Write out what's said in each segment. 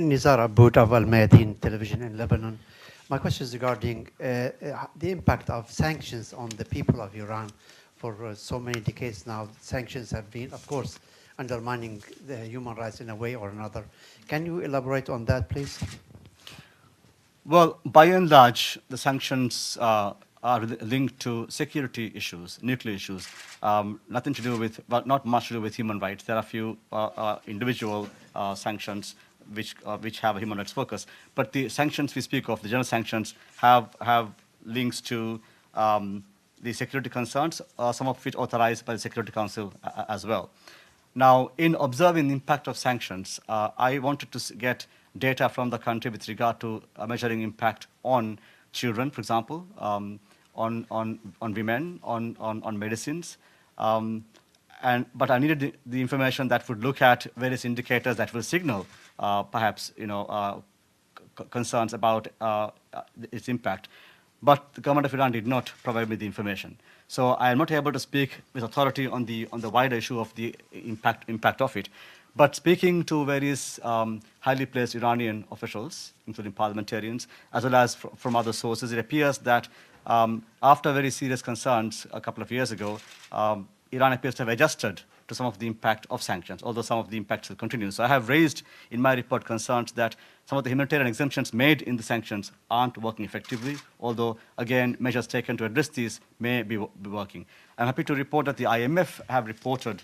Nizar Aboud of Al Mayadeen television in Lebanon. My question is regarding the impact of sanctions on the people of Iran. For so many decades now, sanctions have been, of course, undermining the human rights in a way or another. Can you elaborate on that, please? Well, by and large, the sanctions are linked to security issues, nuclear issues, nothing to do with, well, not much to do with human rights. There are a few individual sanctions which have a human rights focus. But the sanctions we speak of, the general sanctions, have links to the security concerns, some of which authorized by the Security Council as well. Now, in observing the impact of sanctions, I wanted to get data from the country with regard to measuring impact on children, for example, on women, on medicines. But I needed the information that would look at various indicators that will signal perhaps concerns about its impact. But the government of Iran did not provide me the information. So I am not able to speak with authority on the wider issue of the impact of it. But speaking to various highly placed Iranian officials, including parliamentarians, as well as from other sources, it appears that after very serious concerns a couple of years ago, Iran appears to have adjusted to some of the impact of sanctions, although some of the impacts will continue. So I have raised in my report concerns that some of the humanitarian exemptions made in the sanctions aren't working effectively, although, again, measures taken to address these may be working. I'm happy to report that the IMF have reported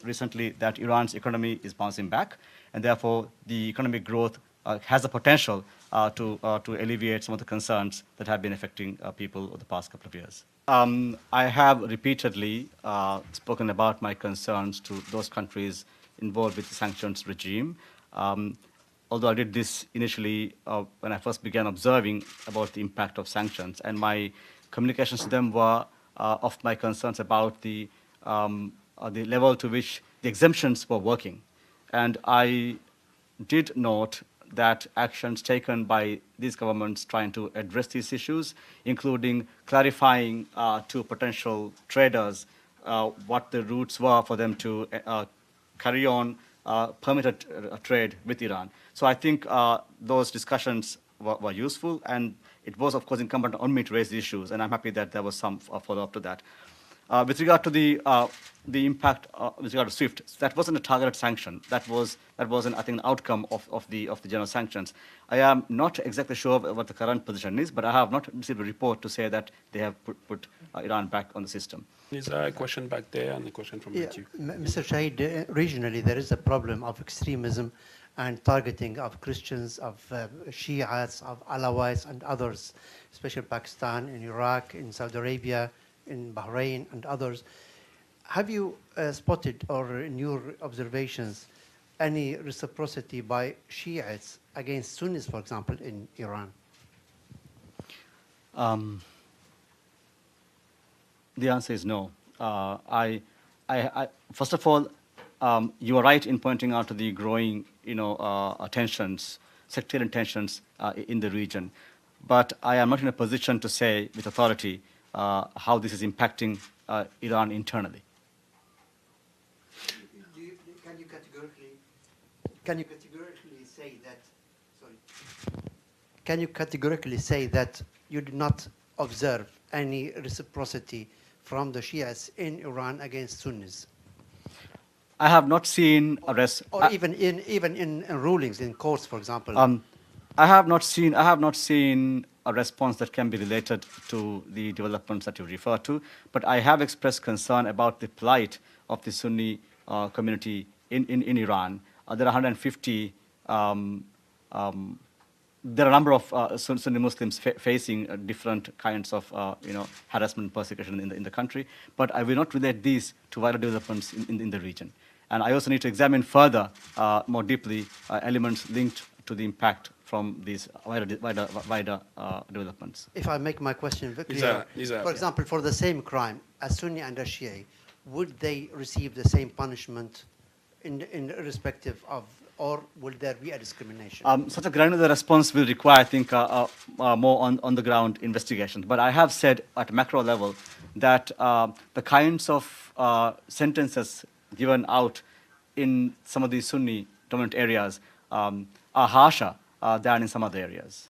recently that Iran's economy is bouncing back, and therefore the economic growth has the potential to alleviate some of the concerns that have been affecting people over the past couple of years. I have repeatedly spoken about my concerns to those countries involved with the sanctions regime. Although I did this initially when I first began observing about the impact of sanctions, and my communications to them were of my concerns about the level to which the exemptions were working. And I did note that actions taken by these governments trying to address these issues, including clarifying to potential traders what the routes were for them to carry on permitted trade with Iran. So I think those discussions were useful, and it was, of course, incumbent on me to raise the issues, and I'm happy that there was some follow-up to that. With regard to the impact with regard to SWIFT, that wasn't a targeted sanction. That was I think, an outcome of the general sanctions. I am not exactly sure what the current position is, but I have not received a report to say that they have put Iran back on the system. Is there a question back there and a question from Matthew? Mr. Shahid, regionally there is a problem of extremism and targeting of Christians, of Shiites, of Alawites and others, especially in Pakistan, in Iraq, in Saudi Arabia, in Bahrain and others. Have you spotted, or in your observations, any reciprocity by Shiites against Sunnis, for example, in Iran? The answer is no. First of all, you are right in pointing out to the growing, tensions, sectarian tensions in the region. But I am not in a position to say with authority how this is impacting Iran internally. Can you categorically say that? Sorry. Can you categorically say that you did not observe any reciprocity from the Shias in Iran against Sunnis? I have not seen even in rulings in courts, for example. I have not seen a response that can be related to the developments that you refer to, but I have expressed concern about the plight of the Sunni community in Iran. There are 150. There are a number of Sunni Muslims facing different kinds of harassment and persecution in the country, but I will not relate these to wider developments in the region. And I also need to examine further, more deeply, elements linked to the impact from these wider developments. If I make my question very clear, for example, for the same crime, a Sunni and a Shia, would they receive the same punishment in irrespective of, or will there be a discrimination? Such a granular response will require, I think, more on-the-ground investigation. But I have said at a macro level that the kinds of sentences given out in some of these Sunni dominant areas are harsher than in some other areas.